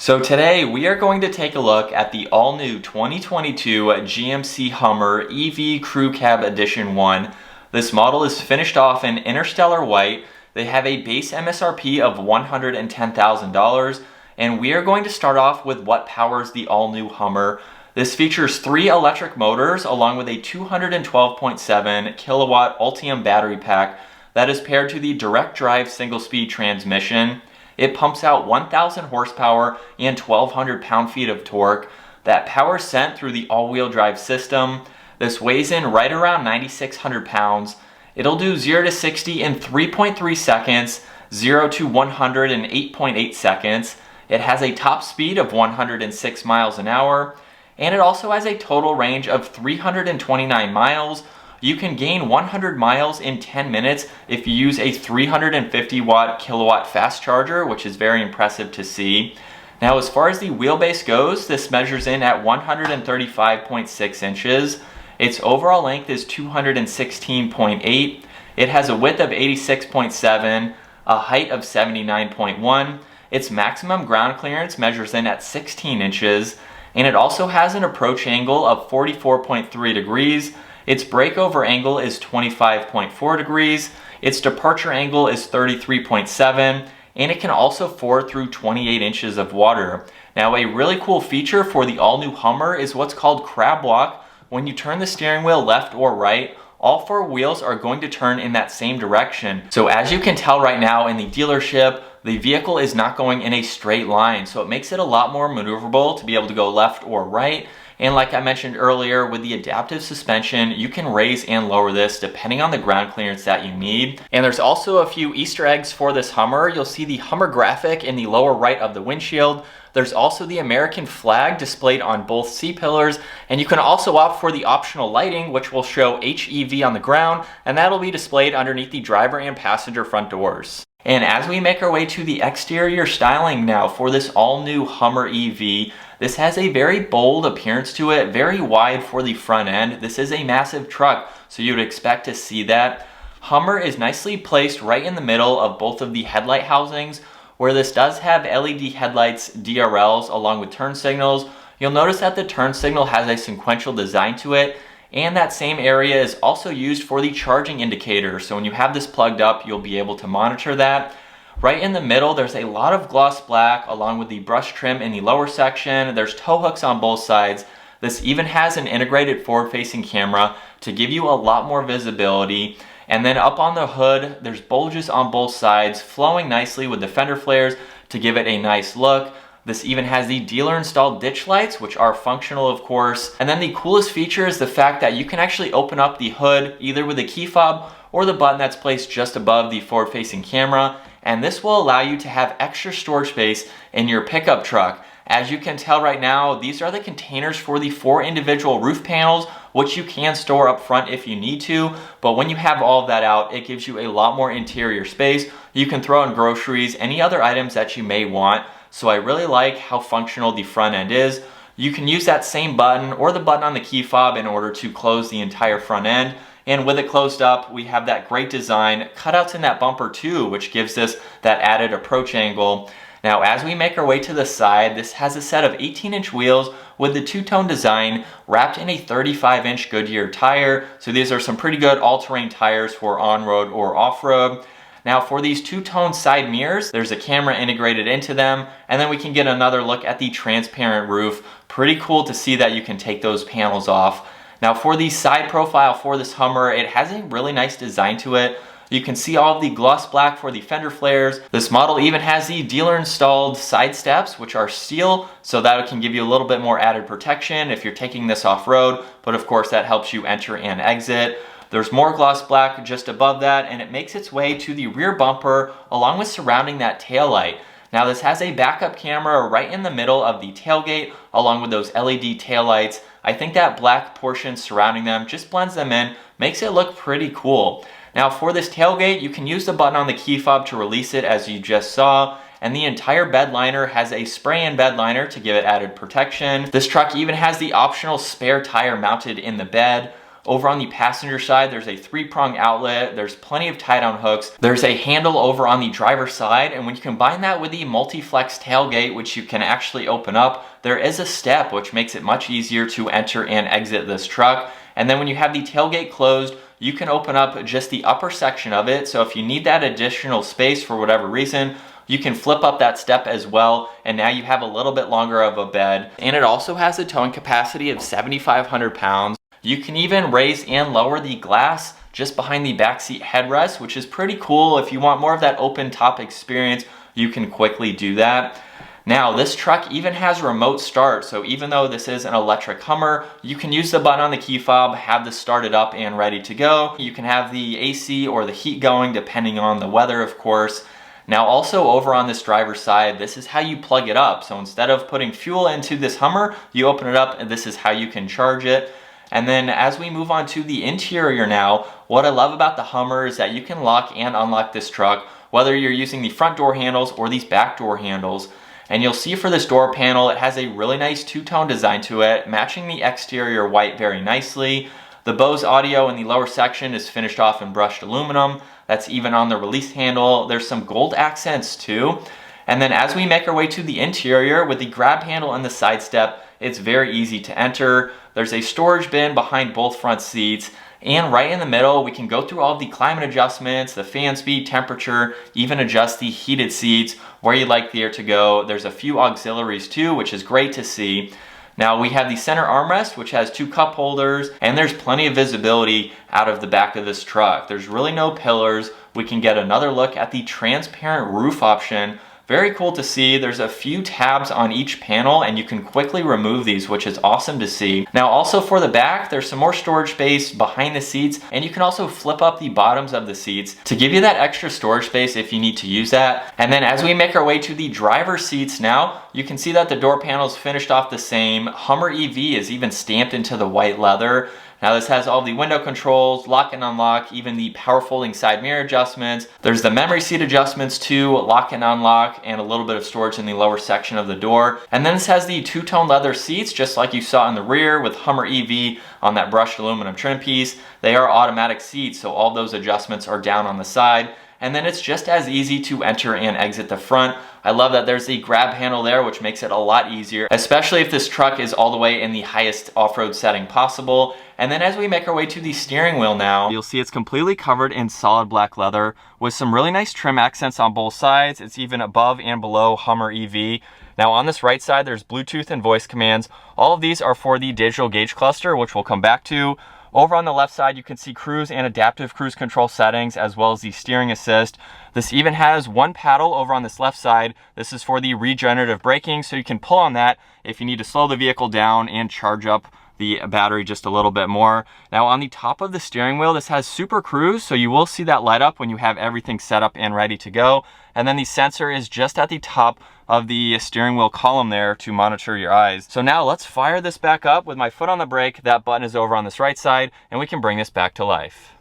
So today we are going to take a look at the all-new 2022 GMC Hummer EV Crew Cab Edition 1. This model is finished off in Interstellar White. They have a base MSRP of $110,000, and we are going to start off with what powers the all-new Hummer. This features 3 electric motors along with a 212.7 kilowatt Ultium battery pack that is paired to the direct drive single-speed transmission. It pumps out 1,000 horsepower and 1,200 pound-feet of torque. That power is sent through the all-wheel drive system. This weighs in right around 9,600 pounds. It'll do 0 to 60 in 3.3 seconds, 0 to 100 in 8.8 seconds. It has a top speed of 106 miles an hour, and it also has a total range of 329 miles. You can gain 100 miles in 10 minutes if you use a 350 kilowatt fast charger, which is very impressive to see. Now, as far as the wheelbase goes, this measures in at 135.6 inches. Its overall length is 216.8. It has a width of 86.7, a height of 79.1. Its maximum ground clearance measures in at 16 inches, and it also has an approach angle of 44.3 degrees. Its breakover angle is 25.4 degrees, its departure angle is 33.7, and it can also ford through 28 inches of water. Now, a really cool feature for the all-new Hummer is what's called crab walk. When you turn the steering wheel left or right, all 4 wheels are going to turn in that same direction. So as you can tell right now in the dealership, the vehicle is not going in a straight line, so it makes it a lot more maneuverable to be able to go left or right. And like I mentioned earlier, with the adaptive suspension, you can raise and lower this depending on the ground clearance that you need. And there's also a few Easter eggs for this Hummer. You'll see the Hummer graphic in the lower right of the windshield. There's also the American flag displayed on both C-pillars, and you can also opt for the optional lighting, which will show HEV on the ground, and that'll be displayed underneath the driver and passenger front doors. And as we make our way to the exterior styling now for this all-new Hummer EV, this has a very bold appearance to it, very wide for the front end. This is a massive truck, so you would expect to see that. Hummer is nicely placed right in the middle of both of the headlight housings, where this does have LED headlights, DRLs, along with turn signals. You'll notice that the turn signal has a sequential design to it, and that same area is also used for the charging indicator. So when you have this plugged up, you'll be able to monitor that. Right in the middle, there's a lot of gloss black along with the brush trim in the lower section. There's tow hooks on both sides. This even has an integrated forward-facing camera to give you a lot more visibility. And then up on the hood, there's bulges on both sides, flowing nicely with the fender flares to give it a nice look. This even has the dealer-installed ditch lights, which are functional, of course. And then the coolest feature is the fact that you can actually open up the hood either with a key fob or the button that's placed just above the forward-facing camera. And this will allow you to have extra storage space in your pickup truck. As you can tell right now, these are the containers for the 4 individual roof panels, which you can store up front if you need to. But when you have all of that out, it gives you a lot more interior space. You can throw in groceries, any other items that you may want. So I really like how functional the front end is. You can use that same button or the button on the key fob in order to close the entire front end. And with it closed up, we have that great design, cutouts in that bumper too, which gives this that added approach angle. Now, as we make our way to the side, this has a set of 18-inch wheels with the two-tone design wrapped in a 35-inch Goodyear tire. So these are some pretty good all-terrain tires for on-road or off-road. Now, for these two-tone side mirrors, there's a camera integrated into them, and then we can get another look at the transparent roof. Pretty cool to see that you can take those panels off. Now, for the side profile for this Hummer, it has a really nice design to it. You can see all of the gloss black for the fender flares. This model even has the dealer-installed side steps, which are steel, so that can give you a little bit more added protection if you're taking this off-road, but of course that helps you enter and exit. There's more gloss black just above that, and it makes its way to the rear bumper along with surrounding that taillight. Now, this has a backup camera right in the middle of the tailgate along with those LED taillights. I think that black portion surrounding them just blends them in, makes it look pretty cool. Now, for this tailgate, you can use the button on the key fob to release it, as you just saw, and the entire bed liner has a spray-in bed liner to give it added protection. This truck even has the optional spare tire mounted in the bed. Over on the passenger side, there's a 3-prong outlet. There's plenty of tie-down hooks. There's a handle over on the driver's side, and when you combine that with the multiflex tailgate, which you can actually open up, there is a step which makes it much easier to enter and exit this truck. And then when you have the tailgate closed, you can open up just the upper section of it. So if you need that additional space for whatever reason, you can flip up that step as well, and now you have a little bit longer of a bed. And it also has a towing capacity of 7,500 pounds. You can even raise and lower the glass just behind the backseat headrest, which is pretty cool. If you want more of that open top experience, you can quickly do that. Now, this truck even has remote start, so even though this is an electric Hummer, you can use the button on the key fob, have this started up and ready to go. You can have the AC or the heat going depending on the weather, of course. Now also over on this driver's side, this is how you plug it up. So instead of putting fuel into this Hummer, you open it up and this is how you can charge it. And then as we move on to the interior now, what I love about the Hummer is that you can lock and unlock this truck, whether you're using the front door handles or these back door handles. And you'll see for this door panel, it has a really nice two-tone design to it, matching the exterior white very nicely. The Bose audio in the lower section is finished off in brushed aluminum. That's even on the release handle. There's some gold accents too. And then as we make our way to the interior with the grab handle and the side step, it's very easy to enter. There's a storage bin behind both front seats. And right in the middle, we can go through all of the climate adjustments, the fan speed, temperature, even adjust the heated seats, where you'd like the air to go. There's a few auxiliaries too, which is great to see. Now we have the center armrest, which has 2 cup holders, and there's plenty of visibility out of the back of this truck. There's really no pillars. We can get another look at the transparent roof option. Very cool to see. There's a few tabs on each panel and you can quickly remove these, which is awesome to see. Now also for the back, there's some more storage space behind the seats, and you can also flip up the bottoms of the seats to give you that extra storage space if you need to use that. And then as we make our way to the driver's seats now, you can see that the door panel's finished off the same. Hummer EV is even stamped into the white leather. Now this has all the window controls, lock and unlock, even the power folding side mirror adjustments. There's the memory seat adjustments too, lock and unlock, and a little bit of storage in the lower section of the door. And then this has the 2-tone leather seats, just like you saw in the rear with Hummer EV on that brushed aluminum trim piece. They are automatic seats, so all those adjustments are down on the side. And then it's just as easy to enter and exit the front. I love that there's the grab handle there, which makes it a lot easier, especially if this truck is all the way in the highest off-road setting possible. And then as we make our way to the steering wheel now, you'll see it's completely covered in solid black leather with some really nice trim accents on both sides. It's even above and below Hummer EV. Now on this right side, there's Bluetooth and voice commands. All of these are for the digital gauge cluster, which we'll come back to. Over on the left side, you can see cruise and adaptive cruise control settings, as well as the steering assist. This even has one paddle over on this left side. This is for the regenerative braking, so you can pull on that if you need to slow the vehicle down and charge up the battery just a little bit more. Now on the top of the steering wheel, this has Super Cruise, so you will see that light up when you have everything set up and ready to go. And then the sensor is just at the top of the steering wheel column there to monitor your eyes. So now let's fire this back up with my foot on the brake. That button is over on this right side, and we can bring this back to life.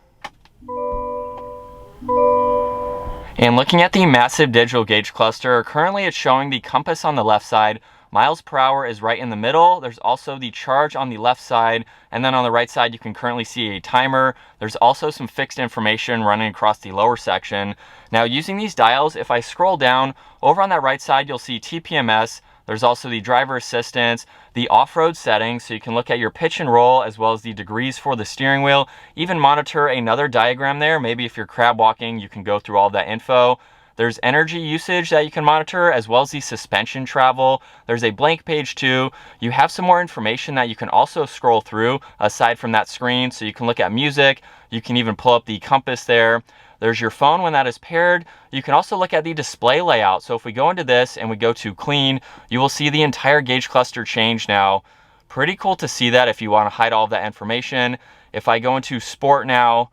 And looking at the massive digital gauge cluster, currently it's showing the compass on the left side. Miles per hour is right in the middle. There's also the charge on the left side, and then on the right side you can currently see a timer. There's also some fixed information running across the lower section. Now using these dials, if I scroll down, over on that right side you'll see TPMS. There's also the driver assistance, the off-road settings, so you can look at your pitch and roll as well as the degrees for the steering wheel. Even monitor another diagram there. Maybe if you're crab walking, you can go through all that info. There's energy usage that you can monitor, as well as the suspension travel. There's a blank page too. You have some more information that you can also scroll through aside from that screen. So you can look at music. You can even pull up the compass there. There's your phone when that is paired. You can also look at the display layout. So if we go into this and we go to clean, you will see the entire gauge cluster change now. Pretty cool to see that if you want to hide all of that information. If I go into sport now,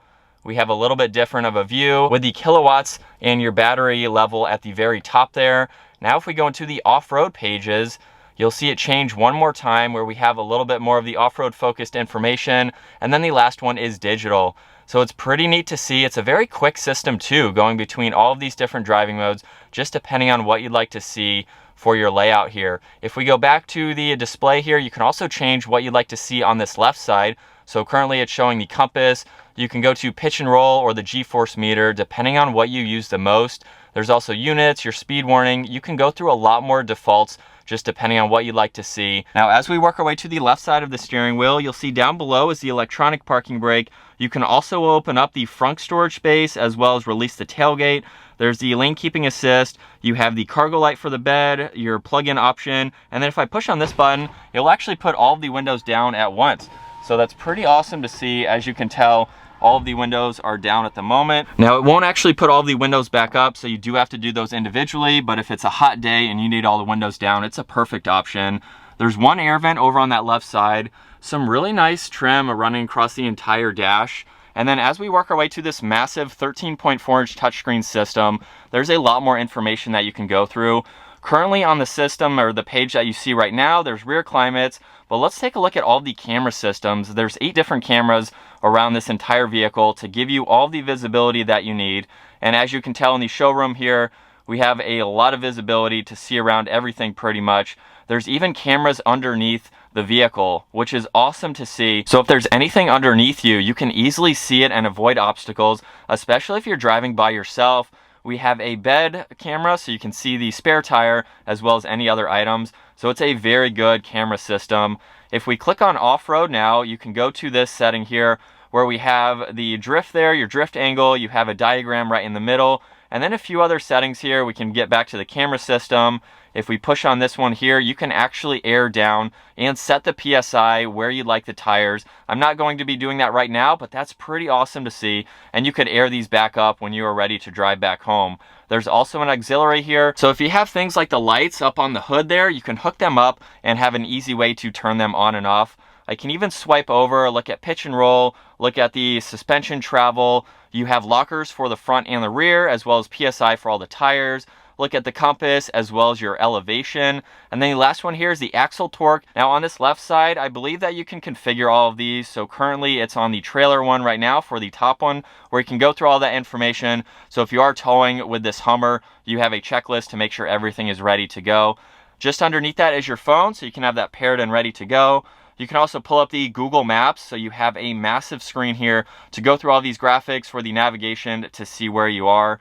we have a little bit different of a view with the kilowatts and your battery level at the very top there. Now if we go into the off-road pages, you'll see it change one more time where we have a little bit more of the off-road focused information. And then the last one is digital. So it's pretty neat to see. It's a very quick system too, going between all of these different driving modes, just depending on what you'd like to see for your layout here. If we go back to the display here, you can also change what you'd like to see on this left side. So currently it's showing the compass. You can go to pitch and roll or the G-force meter, depending on what you use the most. There's also units, your speed warning. You can go through a lot more defaults just depending on what you'd like to see. Now, as we work our way to the left side of the steering wheel, you'll see down below is the electronic parking brake. You can also open up the front storage space as well as release the tailgate. There's the lane keeping assist. You have the cargo light for the bed, your plug-in option, and then if I push on this button, it'll actually put all of the windows down at once. So that's pretty awesome to see. As you can tell, all of the windows are down at the moment. Now, it won't actually put all of the windows back up, so you do have to do those individually, but if it's a hot day and you need all the windows down, it's a perfect option. There's one air vent over on that left side, some really nice trim running across the entire dash. And then as we work our way to this massive 13.4-inch touchscreen system, there's a lot more information that you can go through. Currently on the system, or the page that you see right now, there's rear climates, but let's take a look at all the camera systems. There's 8 different cameras around this entire vehicle to give you all the visibility that you need. And as you can tell in the showroom here, we have a lot of visibility to see around everything pretty much. There's even cameras underneath the vehicle, which is awesome to see. So if there's anything underneath you, you can easily see it and avoid obstacles, especially if you're driving by yourself. We have a bed camera so you can see the spare tire as well as any other items. So it's a very good camera system. If we click on off-road now, you can go to this setting here where we have the drift there, your drift angle, you have a diagram right in the middle, and then a few other settings here. We can get back to the camera system. If we push on this one here, you can actually air down and set the PSI where you'd like the tires. I'm not going to be doing that right now, but that's pretty awesome to see. And you could air these back up when you are ready to drive back home. There's also an auxiliary here. So if you have things like the lights up on the hood there, you can hook them up and have an easy way to turn them on and off. I can even swipe over, look at pitch and roll, look at the suspension travel. You have lockers for the front and the rear, as well as PSI for all the tires. Look at the compass as well as your elevation. And then the last one here is the axle torque. Now on this left side, I believe that you can configure all of these. So currently it's on the trailer one right now for the top one, where you can go through all that information. So if you are towing with this Hummer, you have a checklist to make sure everything is ready to go. Just underneath that is your phone, so you can have that paired and ready to go. You can also pull up the Google Maps, so you have a massive screen here to go through all these graphics for the navigation to see where you are.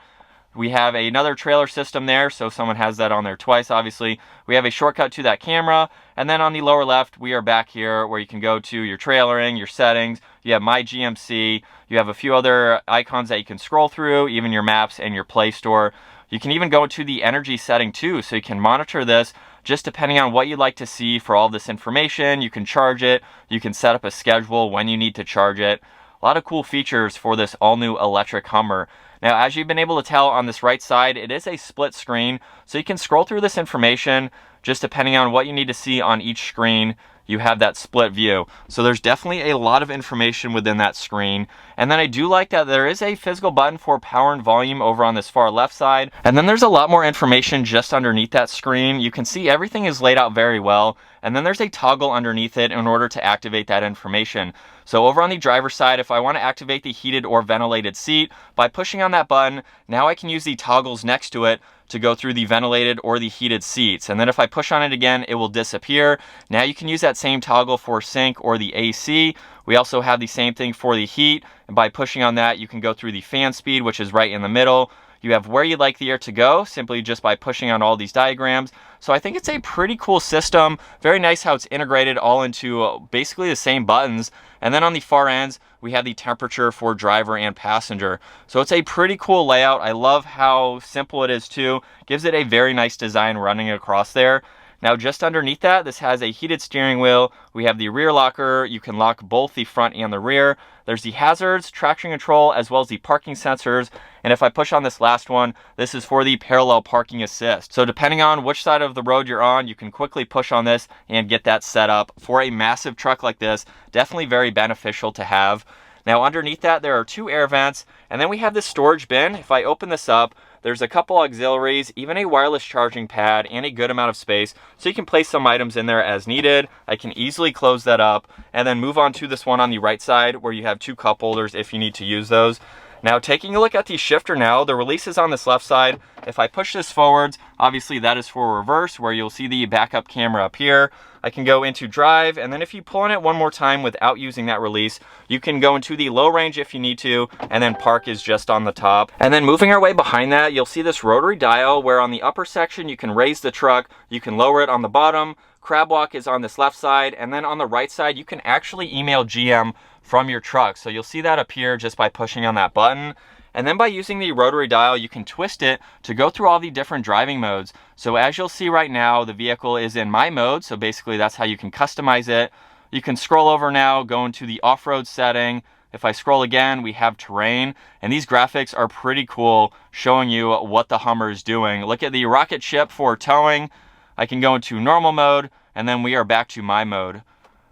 We have another trailer system there, so someone has that on there twice, obviously. We have a shortcut to that camera, and then on the lower left, we are back here where you can go to your trailering, your settings. You have My GMC. You have a few other icons that you can scroll through, even your maps and your Play Store. You can even go to the energy setting too, so you can monitor this just depending on what you'd like to see for all this information. You can charge it. You can set up a schedule when you need to charge it. A lot of cool features for this all-new electric Hummer. Now, as you've been able to tell on this right side, it is a split screen, so you can scroll through this information just depending on what you need to see on each screen. You have that split view. So there's definitely a lot of information within that screen. And then I do like that there is a physical button for power and volume over on this far left side. And then there's a lot more information just underneath that screen. You can see everything is laid out very well. And then there's a toggle underneath it in order to activate that information. So over on the driver's side, if I want to activate the heated or ventilated seat, by pushing on that button, now I can use the toggles next to it to go through the ventilated or the heated seats. And then if I push on it again, it will disappear. Now you can use that same toggle for sync or the AC. We also have the same thing for the heat. And by pushing on that, you can go through the fan speed, which is right in the middle. You have where you'd like the air to go simply just by pushing on all these diagrams. So I think it's a pretty cool system. Very nice how it's integrated all into basically the same buttons. And then on the far ends, we have the temperature for driver and passenger. So it's a pretty cool layout. I love how simple it is too. Gives it a very nice design running across there. Now just underneath that, this has a heated steering wheel. We have the rear locker. You can lock both the front and the rear. There's the hazards, traction control, as well as the parking sensors. And if I push on this last one, this is for the parallel parking assist. So depending on which side of the road you're on, you can quickly push on this and get that set up. For a massive truck like this, definitely very beneficial to have. Now underneath that, there are 2 air vents, and then we have this storage bin. If I open this up, there's a couple auxiliaries, even a wireless charging pad, and a good amount of space, so you can place some items in there as needed. I can easily close that up, and then move on to this one on the right side, where you have 2 cup holders if you need to use those. Now taking a look at the shifter now, the release is on this left side. If I push this forwards, obviously that is for reverse, where you'll see the backup camera up here. I can go into drive, and then if you pull on it one more time without using that release, you can go into the low range if you need to, and then park is just on the top. And then moving our way behind that, you'll see this rotary dial where on the upper section you can raise the truck, you can lower it on the bottom. Crab walk is on this left side, and then on the right side you can actually email GM from your truck. So you'll see that appear just by pushing on that button. And then by using the rotary dial, you can twist it to go through all the different driving modes. So as you'll see right now, the vehicle is in my mode. So basically that's how you can customize it. You can scroll over now, go into the off-road setting. If I scroll again, we have terrain, and these graphics are pretty cool, showing you what the Hummer is doing. Look at the rocket ship for towing. I can go into normal mode, and then we are back to my mode.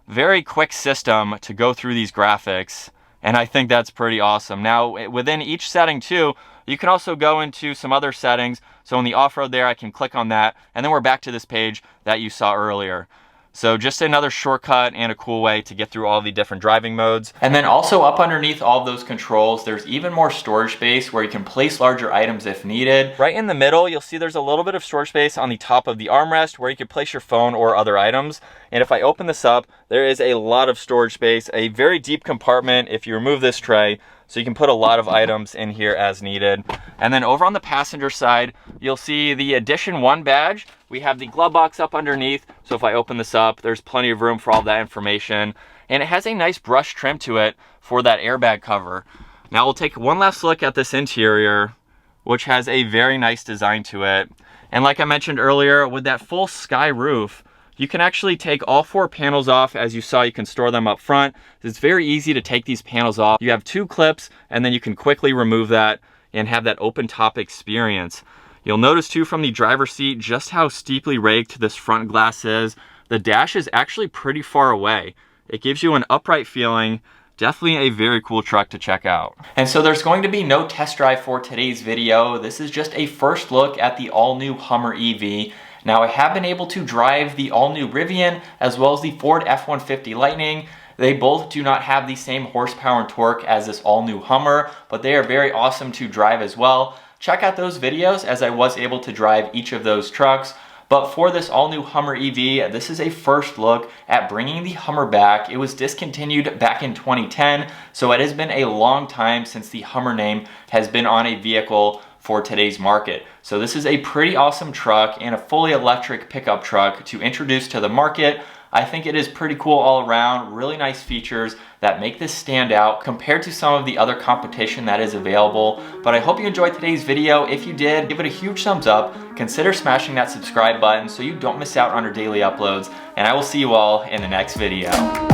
Very quick system to go through these graphics, and I think that's pretty awesome. Now, within each setting too, you can also go into some other settings. So in the off-road there, I can click on that, and then we're back to this page that you saw earlier. So just another shortcut and a cool way to get through all the different driving modes. And then also up underneath all of those controls, there's even more storage space where you can place larger items if needed. Right in the middle, you'll see there's a little bit of storage space on the top of the armrest where you can place your phone or other items. And if I open this up, there is a lot of storage space, a very deep compartment if you remove this tray. So you can put a lot of items in here as needed. And then over on the passenger side, you'll see the Edition 1 badge. We have the glove box up underneath. So if I open this up, there's plenty of room for all that information. And it has a nice brush trim to it for that airbag cover. Now we'll take one last look at this interior, which has a very nice design to it. And like I mentioned earlier, with that full sky roof, you can actually take all 4 panels off. As you saw, you can store them up front. It's very easy to take these panels off. You have 2 clips, and then you can quickly remove that and have that open top experience. You'll notice too from the driver's seat just how steeply raked this front glass is. The dash is actually pretty far away. It gives you an upright feeling. Definitely a very cool truck to check out. And so there's going to be no test drive for today's video. This is just a first look at the all-new Hummer EV. Now I have been able to drive the all-new Rivian as well as the Ford F-150 Lightning. They both do not have the same horsepower and torque as this all-new Hummer, but they are very awesome to drive as well. Check out those videos as I was able to drive each of those trucks. But for this all-new Hummer EV, this is a first look at bringing the Hummer back. It was discontinued back in 2010, so it has been a long time since the Hummer name has been on a vehicle for today's market. So this is a pretty awesome truck and a fully electric pickup truck to introduce to the market. I think it is pretty cool all around, really nice features that make this stand out compared to some of the other competition that is available. But I hope you enjoyed today's video. If you did, give it a huge thumbs up. Consider smashing that subscribe button so you don't miss out on our daily uploads. And I will see you all in the next video.